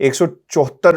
174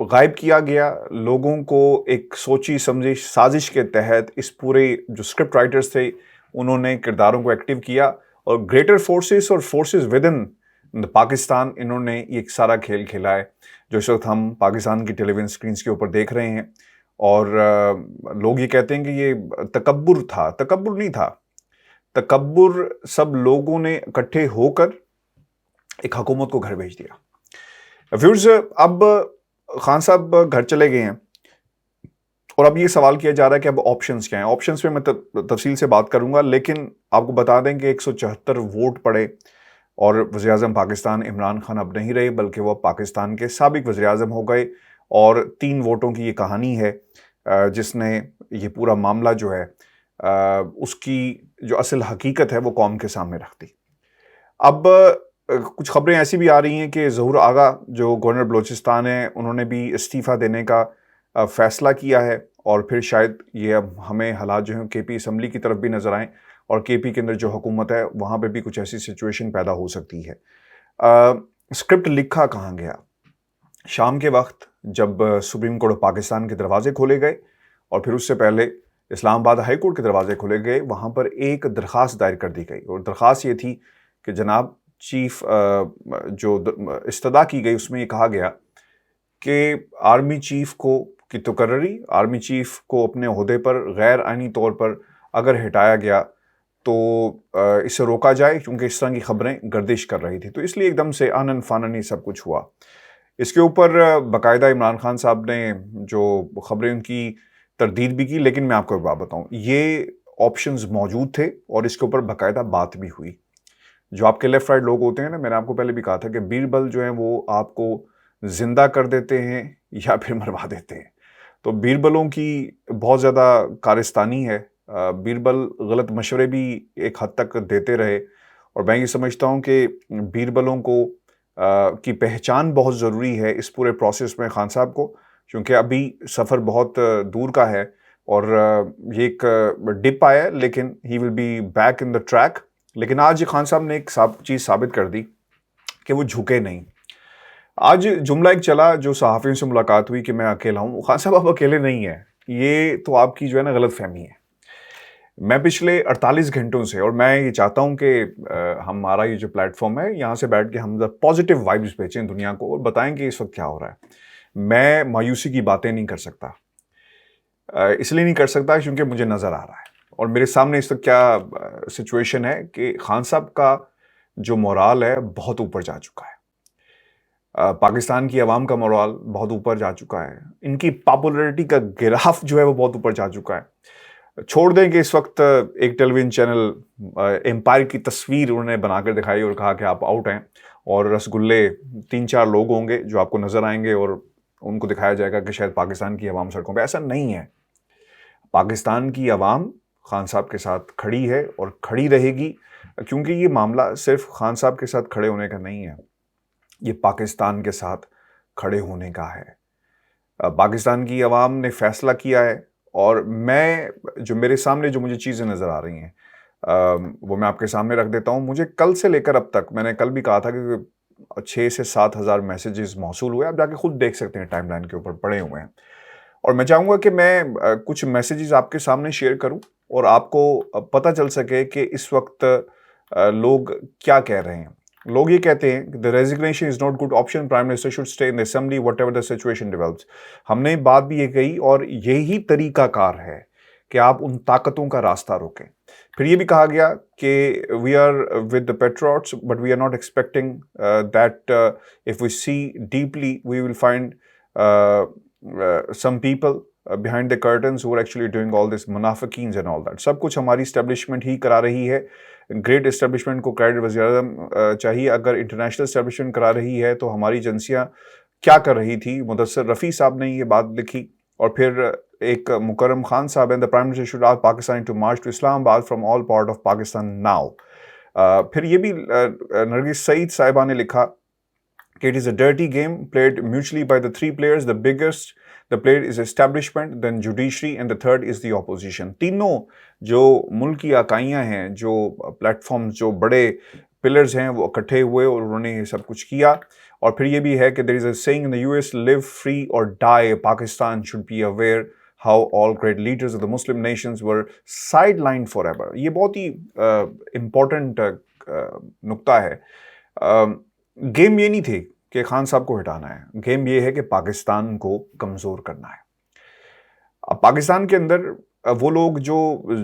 غائب کیا گیا. لوگوں کو ایک سوچی سمجھی سازش کے تحت اس پورے جو اسکرپٹ رائٹرز تھے انہوں نے کرداروں کو ایکٹیو کیا, اور گریٹر فورسز اور فورسز ود ان پاکستان انہوں نے یہ ایک سارا کھیل کھیلا ہے جو اس وقت ہم پاکستان کی ٹیلی ویژن اسکرینس کے اوپر دیکھ رہے ہیں. اور لوگ یہ کہتے ہیں کہ یہ تکبر تھا. تکبر نہیں تھا. تکبر سب لوگوں نے اکٹھے ہو کر ایک حکومت کو گھر بھیج دیا. ویورز, اب خان صاحب گھر چلے گئے ہیں اور اب یہ سوال کیا جا رہا ہے کہ اب آپشنز کیا ہیں. آپشنز پہ میں تفصیل سے بات کروں گا, لیکن آپ کو بتا دیں کہ 174 ووٹ پڑے اور وزیر اعظم پاکستان عمران خان اب نہیں رہے بلکہ وہ پاکستان کے سابق وزیر اعظم ہو گئے. اور 3 ووٹوں کی یہ کہانی ہے جس نے یہ پورا معاملہ جو ہے اس کی جو اصل حقیقت ہے وہ قوم کے سامنے رکھ دی. اب کچھ خبریں ایسی بھی آ رہی ہیں کہ ظہور آغا جو گورنر بلوچستان ہیں انہوں نے بھی استعفیٰ دینے کا فیصلہ کیا ہے, اور پھر شاید یہ اب ہمیں حالات جو ہیں کے پی اسمبلی کی طرف بھی نظر آئیں اور کے پی کے اندر جو حکومت ہے وہاں پہ بھی کچھ ایسی سچویشن پیدا ہو سکتی ہے. اسکرپٹ لکھا کہاں گیا؟ شام کے وقت جب سپریم کورٹ آف پاکستان کے دروازے کھولے گئے اور پھر اس سے پہلے اسلام آباد ہائی کورٹ کے دروازے کھولے گئے, وہاں پر ایک درخواست دائر کر دی گئی, اور درخواست یہ تھی کہ جناب چیف جو استدعا کی گئی اس میں یہ کہا گیا کہ آرمی چیف کی تقرری, آرمی چیف کو اپنے عہدے پر غیر آئینی طور پر اگر ہٹایا گیا تو اسے روکا جائے, کیونکہ اس طرح کی خبریں گردش کر رہی تھی. تو اس لیے ایک دم سے آنن فانن یہ سب کچھ ہوا. اس کے اوپر باقاعدہ عمران خان صاحب نے جو خبریں ان کی تردید بھی کی, لیکن میں آپ کو ایک بات بتاؤں, یہ آپشنز موجود تھے اور اس کے اوپر باقاعدہ بات بھی ہوئی. جو آپ کے لیفٹ رائٹ لوگ ہوتے ہیں نا, میں نے آپ کو پہلے بھی کہا تھا کہ بیربل جو ہیں وہ آپ کو زندہ کر دیتے ہیں یا پھر مروا دیتے ہیں. تو بیربلوں کی بہت زیادہ کارستانی ہے. بیربل غلط مشورے بھی ایک حد تک دیتے رہے, اور میں یہ سمجھتا ہوں کہ بیربلوں کی پہچان بہت ضروری ہے اس پورے پروسیس میں خان صاحب کو, کیونکہ ابھی سفر بہت دور کا ہے اور یہ ایک ڈپ آیا ہے لیکن he will be back in the track. لیکن آج خان صاحب نے ایک چیز ثابت کر دی کہ وہ جھکے نہیں. آج جملہ ایک چلا جو صحافیوں سے ملاقات ہوئی کہ میں اکیلا ہوں. خان صاحب آپ اکیلے نہیں ہیں, یہ تو آپ کی جو ہے نا غلط فہمی ہے. میں پچھلے 48 گھنٹوں سے, اور میں یہ چاہتا ہوں کہ ہمارا یہ جو پلیٹ فارم ہے یہاں سے بیٹھ کے ہم پازیٹیو وائبز بھیجیں دنیا کو اور بتائیں کہ اس وقت کیا ہو رہا ہے. میں مایوسی کی باتیں نہیں کر سکتا, اس لیے نہیں کر سکتا کیونکہ مجھے نظر آ رہا ہے اور میرے سامنے اس وقت کیا سچویشن ہے کہ خان صاحب کا جو مورال ہے بہت اوپر جا چکا ہے. پاکستان کی عوام کا مورال بہت اوپر جا چکا ہے. ان کی پاپولیرٹی کا گراف جو ہے وہ بہت اوپر جا چکا ہے. چھوڑ دیں کہ اس وقت ایک ٹیلی ویژن چینل امپائر کی تصویر انہوں نے بنا کر دکھائی اور کہا کہ آپ آؤٹ ہیں, اور رسگلے 3-4 لوگ ہوں گے جو آپ کو نظر آئیں گے اور ان کو دکھایا جائے گا کہ شاید پاکستان کی عوام سڑکوں پہ. ایسا نہیں ہے. پاکستان کی عوام خان صاحب کے ساتھ کھڑی ہے اور کھڑی رہے گی, کیونکہ یہ معاملہ صرف خان صاحب کے ساتھ کھڑے ہونے کا نہیں ہے, یہ پاکستان کے ساتھ کھڑے ہونے کا ہے. پاکستان کی عوام نے فیصلہ کیا ہے, اور میں جو میرے سامنے جو مجھے چیزیں نظر آ رہی ہیں وہ میں آپ کے سامنے رکھ دیتا ہوں. مجھے کل سے لے کر اب تک, میں نے کل بھی کہا تھا کہ 6 سے 7 ہزار میسیجز موصول ہوئے. آپ جا کے خود دیکھ سکتے ہیں, ٹائم لائن کے اوپر پڑے ہوئے ہیں. اور میں چاہوں گا کہ میں کچھ میسیجز آپ کے سامنے شیئر کروں اور آپ کو پتہ چل سکے کہ اس وقت لوگ کیا کہہ رہے ہیں. لوگ یہ کہتے ہیں کہ the resignation is not good option, Prime Minister should stay in the assembly whatever the situation develops. ہم نے بات بھی یہ کہی اور یہی طریقہ کار ہے کہ آپ ان طاقتوں کا راستہ روکیں. پھر یہ بھی کہا گیا کہ we are with the patriots but we are not expecting that if we see deeply we will find some people behind the curtains who are actually doing all this منافقین and all that. سب کچھ ہماری establishment ہی کرا رہی ہے. Great establishment کو credit وزیر اعظم چاہیے. اگر انٹرنیشنل اسٹیبلشمنٹ کرا رہی ہے تو ہماری ایجنسیاں کیا کر رہی تھی؟ مدثر رفیع صاحب نے یہ بات لکھی, اور پھر ایک مکرم خان صاحب ہیں, the Prime Minister should ask Pakistan to march to Islamabad from all part of Pakistan now. پھر یہ بھی نرگس سعید صاحبہ نے لکھا کہ it is a dirty game played mutually by the 3 players. The biggest the player is establishment, then judiciary, and the third is the opposition. تینوں جو ملکی اکائیاں ہیں, جو پلیٹ فارم, جو بڑے پلرز ہیں, وہ اکٹھے ہوئے اور انہوں نے یہ سب کچھ کیا. اور پھر یہ بھی ہے کہ there is a saying in the US, live free or die, Pakistan should be aware how all great leaders of the Muslim nations were sidelined forever. یہ بہت ہی امپورٹنٹ نقطہ ہے. گیم یہ نہیں تھی کہ خان صاحب کو ہٹانا ہے، گیم یہ ہے کہ پاکستان کو کمزور کرنا ہے. اب پاکستان کے اندر وہ لوگ جو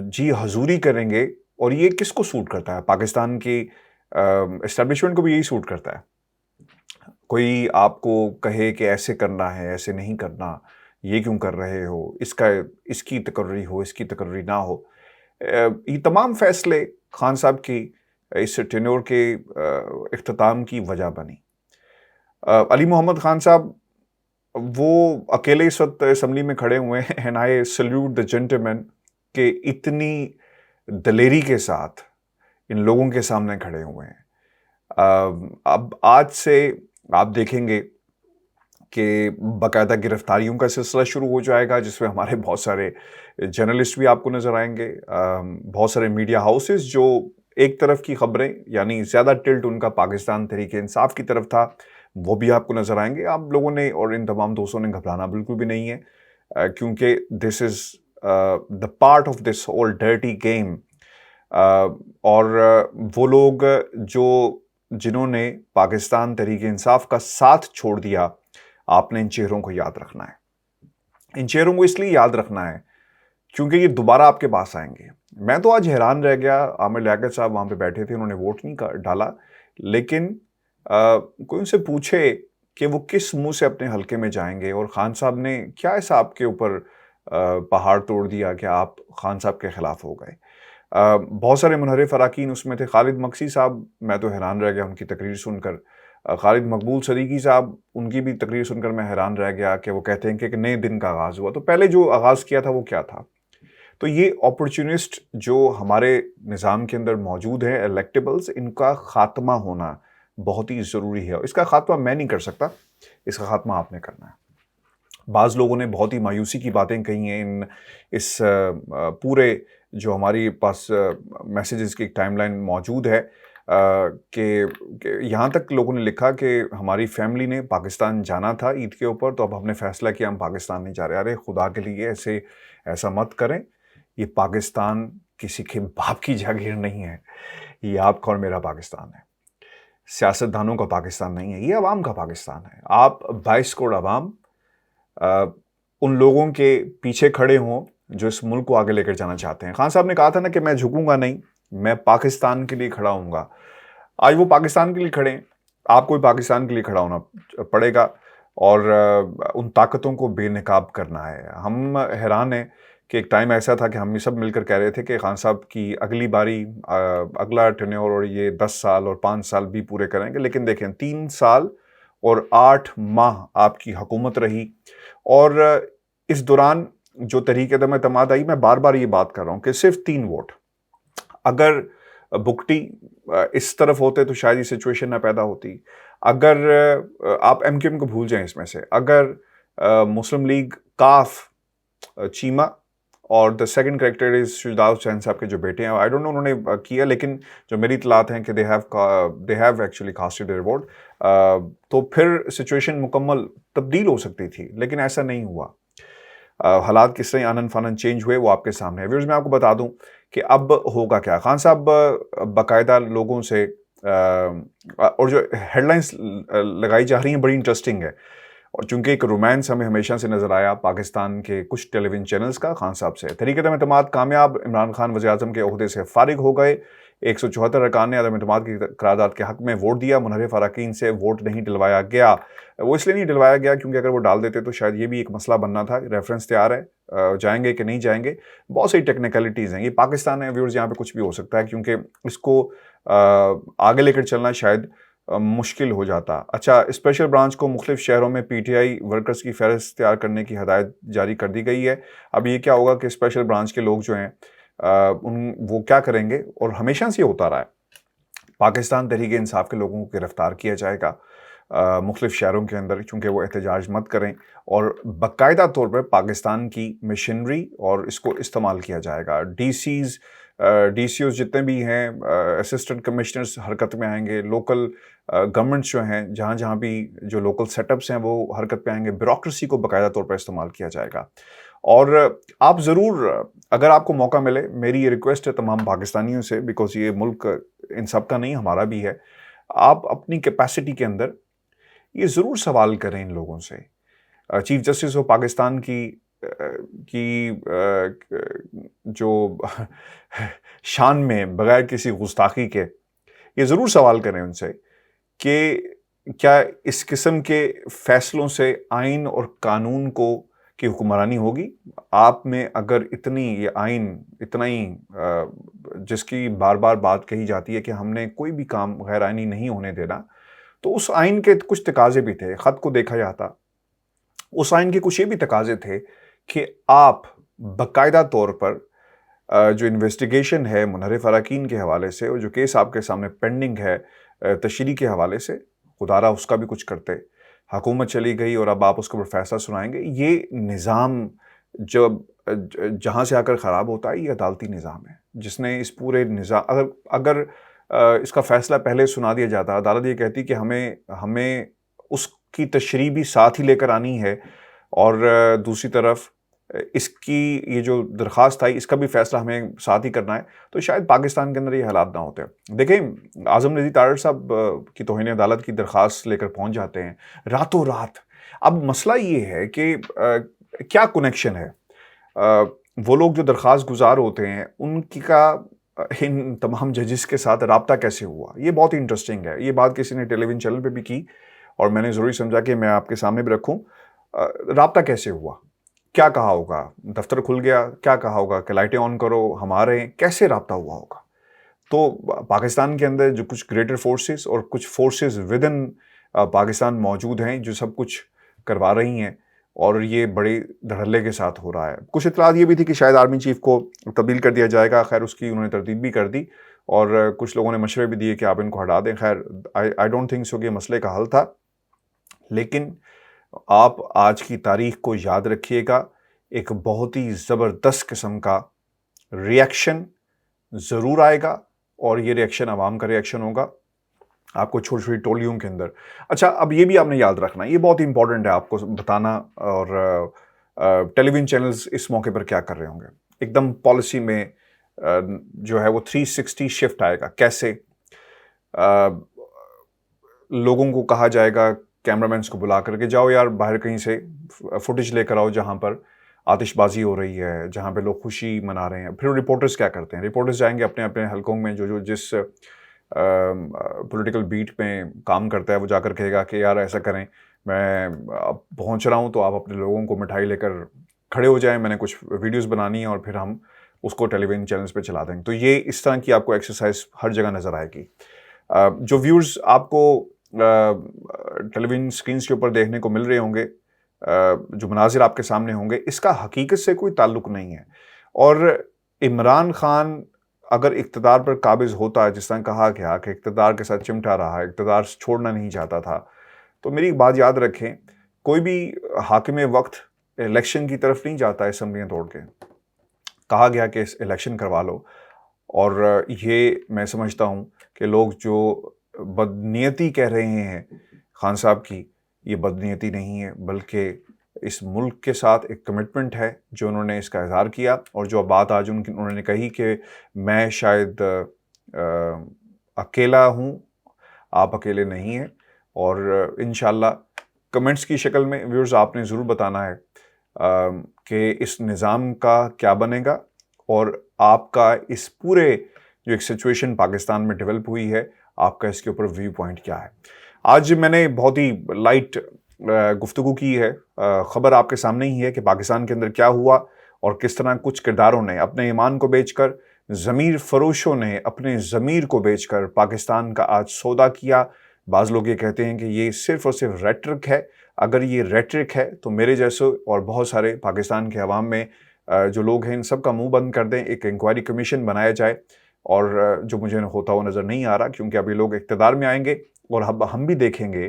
جی حضوری کریں گے، اور یہ کس کو سوٹ کرتا ہے؟ پاکستان کی اسٹیبلشمنٹ کو بھی یہی سوٹ کرتا ہے. کوئی آپ کو کہے کہ ایسے کرنا ہے، ایسے نہیں کرنا، یہ کیوں کر رہے ہو، اس کی تقرری ہو، اس کی تقرری نہ ہو. یہ تمام فیصلے خان صاحب کی اس ٹینیور کے اختتام کی وجہ بنی. علی محمد خان صاحب وہ اکیلے اس وقت اسمبلی میں کھڑے ہوئے ہیں، and I salute the gentleman کہ اتنی دلیری کے ساتھ ان لوگوں کے سامنے کھڑے ہوئے ہیں. اب آج سے آپ دیکھیں گے کہ باقاعدہ گرفتاریوں کا سلسلہ شروع ہو جائے گا، جس میں ہمارے بہت سارے جرنلسٹ بھی آپ کو نظر آئیں گے، بہت سارے میڈیا ہاؤسز جو ایک طرف کی خبریں، یعنی زیادہ ٹلٹ ان کا پاکستان تحریک انصاف کی طرف تھا، وہ بھی آپ کو نظر آئیں گے. آپ لوگوں نے اور ان تمام دوستوں نے گھبرانا بالکل بھی نہیں ہے، کیونکہ this is the part of this whole dirty game. اور وہ لوگ جنہوں نے پاکستان تحریک انصاف کا ساتھ چھوڑ دیا، آپ نے ان چہروں کو یاد رکھنا ہے. ان چہروں کو اس لیے یاد رکھنا ہے کیونکہ یہ دوبارہ آپ کے پاس آئیں گے. میں تو آج حیران رہ گیا، عامر لیاقت صاحب وہاں پہ بیٹھے تھے، انہوں نے ووٹ نہیں ڈالا، لیکن کوئی ان سے پوچھے کہ وہ کس منہ سے اپنے حلقے میں جائیں گے، اور خان صاحب نے کیا ایسا آپ کے اوپر پہاڑ توڑ دیا کہ آپ خان صاحب کے خلاف ہو گئے. بہت سارے منحرف اراکین اس میں تھے. خالد مکسی صاحب، میں تو حیران رہ گیا ان کی تقریر سن کر. خالد مقبول صدیقی صاحب، ان کی بھی تقریر سن کر میں حیران رہ گیا کہ وہ کہتے ہیں کہ ایک نئے دن کا آغاز ہوا. تو پہلے جو آغاز کیا تھا وہ کیا تھا؟ تو یہ اپورچونسٹ جو ہمارے نظام کے اندر موجود ہیں، الیکٹیبلز، ان کا خاتمہ ہونا بہت ہی ضروری ہے. اس کا خاتمہ میں نہیں کر سکتا، اس کا خاتمہ آپ نے کرنا ہے. بعض لوگوں نے بہت ہی مایوسی کی باتیں کہی ہیں اس پورے جو ہماری پاس میسیجز کی ایک ٹائم لائن موجود ہے، کہ یہاں تک لوگوں نے لکھا کہ ہماری فیملی نے پاکستان جانا تھا عید کے اوپر، تو اب ہم نے فیصلہ کیا ہم پاکستان نہیں جا رہے. ارے خدا کے لیے ایسا مت کریں. یہ پاکستان کسی کے باپ کی جاگیر نہیں ہے، یہ آپ کا اور میرا پاکستان ہے. سیاستدانوں کا پاکستان نہیں ہے، یہ عوام کا پاکستان ہے. آپ 22 کروڑ عوام ان لوگوں کے پیچھے کھڑے ہوں جو اس ملک کو آگے لے کر جانا چاہتے ہیں. خان صاحب نے کہا تھا نا کہ میں جھکوں گا نہیں، میں پاکستان کے لیے کھڑا ہوں گا. آج وہ پاکستان کے لیے کھڑے ہیں، آپ کو بھی پاکستان کے لیے کھڑا ہونا پڑے گا، اور ان طاقتوں کو بے نقاب کرنا ہے. ہم حیران ہیں کہ ایک ٹائم ایسا تھا کہ ہم یہ سب مل کر کہہ رہے تھے کہ خان صاحب کی اگلی باری، اگلا ٹینیور اور یہ 10 سال اور 5 سال بھی پورے کریں گے. لیکن دیکھیں 3 سال اور 8 ماہ آپ کی حکومت رہی، اور اس دوران جو تحریک عدم اعتماد آئی، میں بار بار یہ بات کر رہا ہوں کہ صرف 3 ووٹ. اگر بگٹی اس طرف ہوتے تو شاید یہ سچویشن نہ پیدا ہوتی. اگر آپ ایم کیو ایم کو بھول جائیں اس میں سے، اگر مسلم لیگ، کاف، چیمہ اور دا سیکنڈ کریکٹر از شجاع حسین صاحب کے جو بیٹے ہیں، آئی ڈونٹ نو انہوں نے کیا، لیکن جو میری اطلاعات ہیں کہ they have actually casted their vote, تو پھر سچویشن مکمل تبدیل ہو سکتی تھی، لیکن ایسا نہیں ہوا. حالات کس طرح آنن فانن چینج ہوئے وہ آپ کے سامنے ہے. ویورز، میں آپ کو بتا دوں کہ اب ہوگا کیا. خان صاحب باقاعدہ لوگوں سے، اور جو ہیڈ لائنز لگائی جا رہی ہیں بڑی انٹرسٹنگ ہے، اور چونکہ ایک رومانس ہمیں ہمیشہ سے نظر آیا پاکستان کے کچھ ٹیلی ویژن چینلز کا خان صاحب سے. تحریک عدم اعتماد کامیاب، عمران خان وزیر اعظم کے عہدے سے فارغ ہو گئے. 174 ارکان نے عدم اعتماد کی قرارداد کے حق میں ووٹ دیا. منحرف اراکین سے ووٹ نہیں ڈلوایا گیا. وہ اس لیے نہیں ڈلوایا گیا کیونکہ اگر وہ ڈال دیتے تو شاید یہ بھی ایک مسئلہ بننا تھا. ریفرنس تیار ہے، جائیں گے کہ نہیں جائیں گے، بہت سی ٹیکنیکلٹیز ہیں. یہ پاکستان ہے ویورز، یہاں پہ کچھ بھی ہو سکتا ہے، کیونکہ اس کو آگے لے کر چلنا شاید مشکل ہو جاتا. اچھا، اسپیشل برانچ کو مختلف شہروں میں پی ٹی آئی ورکرز کی فہرست تیار کرنے کی ہدایت جاری کر دی گئی ہے. اب یہ کیا ہوگا کہ اسپیشل برانچ کے لوگ جو ہیں وہ کیا کریں گے، اور ہمیشہ سے ہوتا رہا ہے، پاکستان تحریک انصاف کے لوگوں کو گرفتار کیا جائے گا. مختلف شہروں کے اندر، چونکہ وہ احتجاج مت کریں، اور باقاعدہ طور پر پاکستان کی مشینری اور اس کو استعمال کیا جائے گا. ڈی سی اوز جتنے بھی ہیں، اسسٹنٹ کمشنرز حرکت میں آئیں گے، لوکل گورنمنٹس جو ہیں جہاں جہاں بھی جو لوکل سیٹ اپس ہیں وہ حرکت پہ آئیں گے. بیوروکریسی کو باقاعدہ طور پر استعمال کیا جائے گا. اور آپ ضرور، اگر آپ کو موقع ملے، میری یہ ریکویسٹ ہے تمام پاکستانیوں سے، بیکاز یہ ملک ان سب کا نہیں ہمارا بھی ہے، آپ اپنی کیپیسٹی کے اندر یہ ضرور سوال کریں ان لوگوں سے. چیف جسٹس آف پاکستان کی جو شان میں بغیر کسی گستاخی کے یہ ضرور سوال کریں ان سے کہ کیا اس قسم کے فیصلوں سے آئین اور قانون کی حکمرانی ہوگی؟ آپ میں اگر یہ آئین اتنا ہی جس کی بار بار بات کہی جاتی ہے کہ ہم نے کوئی بھی کام غیر آئینی نہیں ہونے دینا، تو اس آئین کے کچھ تقاضے بھی تھے. خط کو دیکھا جاتا، اس آئین کے کچھ یہ بھی تقاضے تھے کہ آپ باقاعدہ طور پر جو انویسٹیگیشن ہے منحرف اراکین کے حوالے سے، اور جو کیس آپ کے سامنے پینڈنگ ہے تشریح کے حوالے سے، خدا رہا اس کا بھی کچھ کرتے. حکومت چلی گئی اور اب آپ اس کے اوپر فیصلہ سنائیں گے. یہ نظام جہاں سے آ کر خراب ہوتا ہے، یہ عدالتی نظام ہے جس نے اس پورے نظام، اگر اس کا فیصلہ پہلے سنا دیا جاتا، عدالت یہ کہتی کہ ہمیں اس کی تشریح بھی ساتھ ہی لے کر آنی ہے، اور دوسری طرف اس کی یہ جو درخواست آئی اس کا بھی فیصلہ ہمیں ساتھ ہی کرنا ہے، تو شاید پاکستان کے اندر یہ حالات نہ ہوتے. دیکھیں، اعظم نذیر تارڑ صاحب کی توہین عدالت کی درخواست لے کر پہنچ جاتے ہیں راتوں رات. اب مسئلہ یہ ہے کہ کیا کنیکشن ہے، وہ لوگ جو درخواست گزار ہوتے ہیں ان کا ان تمام ججز کے ساتھ رابطہ کیسے ہوا؟ یہ بہت انٹرسٹنگ ہے. یہ بات کسی نے ٹیلی ویژن چینل پہ بھی کی اور میں نے ضروری سمجھا کہ میں آپ کے سامنے بھی رکھوں. رابطہ کیسے ہوا؟ کیا کہا ہوگا؟ دفتر کھل گیا؟ کیا کہا ہوگا کہ لائٹیں آن کرو، ہمارے کیسے رابطہ ہوا ہوگا؟ تو پاکستان کے اندر جو کچھ گریٹر فورسز اور کچھ فورسز ود ان پاکستان موجود ہیں جو سب کچھ کروا رہی ہیں، اور یہ بڑے دھڑلے کے ساتھ ہو رہا ہے. کچھ اطلاعات یہ بھی تھی کہ شاید آرمی چیف کو تبدیل کر دیا جائے گا. خیر، اس کی انہوں نے تردید بھی کر دی، اور کچھ لوگوں نے مشورے بھی دیے کہ آپ ان کو ہٹا دیں. خیر، آئی ڈونٹ تھنک سو کہ یہ مسئلے کا حل تھا. لیکن آپ آج کی تاریخ کو یاد رکھیے گا، ایک بہت ہی زبردست قسم کا ریئیکشن ضرور آئے گا، اور یہ ریئیکشن عوام کا ریئیکشن ہوگا آپ کو چھوٹی چھوٹی ٹولیوں کے اندر. اچھا، اب یہ بھی آپ نے یاد رکھنا، یہ بہت امپورٹنٹ ہے آپ کو بتانا، اور ٹیلی ویژن چینلز اس موقع پر کیا کر رہے ہوں گے. ایک دم پالیسی میں جو ہے وہ 360 شفٹ آئے گا. کیسے؟ لوگوں کو کہا جائے گا، کیمرہ مینس کو بلا کر کے، جاؤ یار باہر کہیں سے فوٹیج لے کر آؤ جہاں پر آتش بازی ہو رہی ہے، جہاں پہ لوگ خوشی منا رہے ہیں. پھر رپورٹرز کیا کرتے ہیں؟ رپورٹرز جائیں گے اپنے اپنے حلقوں میں، جو جس پولیٹیکل بیٹ میں کام کرتا ہے، وہ جا کر کہے گا کہ یار ایسا کریں، میں اب پہنچ رہا ہوں تو آپ اپنے لوگوں کو مٹھائی لے کر کھڑے ہو جائیں، میں نے کچھ ویڈیوز بنانی ہیں اور پھر ہم اس کو ٹیلی ویژن چینلز پہ چلا دیں گے. تو یہ اس طرح کی آپ کو ایکسرسائز ہر جگہ نظر آئے گی. جو ویورز آپ کو ٹیلی ویژن اسکرینس کے اوپر دیکھنے کو مل رہے ہوں گے، جو مناظر آپ کے سامنے ہوں گے، اس کا حقیقت سے کوئی تعلق نہیں ہے. اور عمران خان اگر اقتدار پر قابض ہوتا ہے، جس طرح کہا گیا کہ اقتدار کے ساتھ چمٹا رہا، اقتدار چھوڑنا نہیں چاہتا تھا، تو میری ایک بات یاد رکھیں، کوئی بھی حاکم وقت الیکشن کی طرف نہیں جاتا اسمبلیاں توڑ کے. کہا گیا کہ الیکشن کروا لو، اور یہ میں سمجھتا ہوں کہ لوگ جو بدنیتی کہہ رہے ہیں خان صاحب کی، یہ بدنیتی نہیں ہے، بلکہ اس ملک کے ساتھ ایک کمٹمنٹ ہے جو انہوں نے اس کا اظہار کیا. اور جو بات آج انہوں نے کہی کہ میں شاید اکیلا ہوں، آپ اکیلے نہیں ہیں، اور انشاءاللہ کمنٹس کی شکل میں ویورز آپ نے ضرور بتانا ہے کہ اس نظام کا کیا بنے گا، اور آپ کا اس پورے جو ایک سچویشن پاکستان میں ڈیولپ ہوئی ہے، آپ کا اس کے اوپر ویو پوائنٹ کیا ہے. آج میں نے بہت ہی لائٹ گفتگو کی ہے. خبر آپ کے سامنے ہی ہے کہ پاکستان کے اندر کیا ہوا، اور کس طرح کچھ کرداروں نے اپنے ایمان کو بیچ کر، ضمیر فروشوں نے اپنے ضمیر کو بیچ کر پاکستان کا آج سودا کیا. بعض لوگ یہ کہتے ہیں کہ یہ صرف اور صرف ریٹرک ہے. اگر یہ ریٹرک ہے تو میرے جیسے اور بہت سارے پاکستان کے عوام میں جو لوگ ہیں، ان سب کا منہ بند کر دیں، ایک انکوائری کمیشن بنایا جائے. اور جو مجھے ہوتا ہوا نظر نہیں آ رہا، کیونکہ ابھی لوگ اقتدار میں آئیں گے اور اب ہم بھی دیکھیں گے.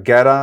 11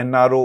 NRO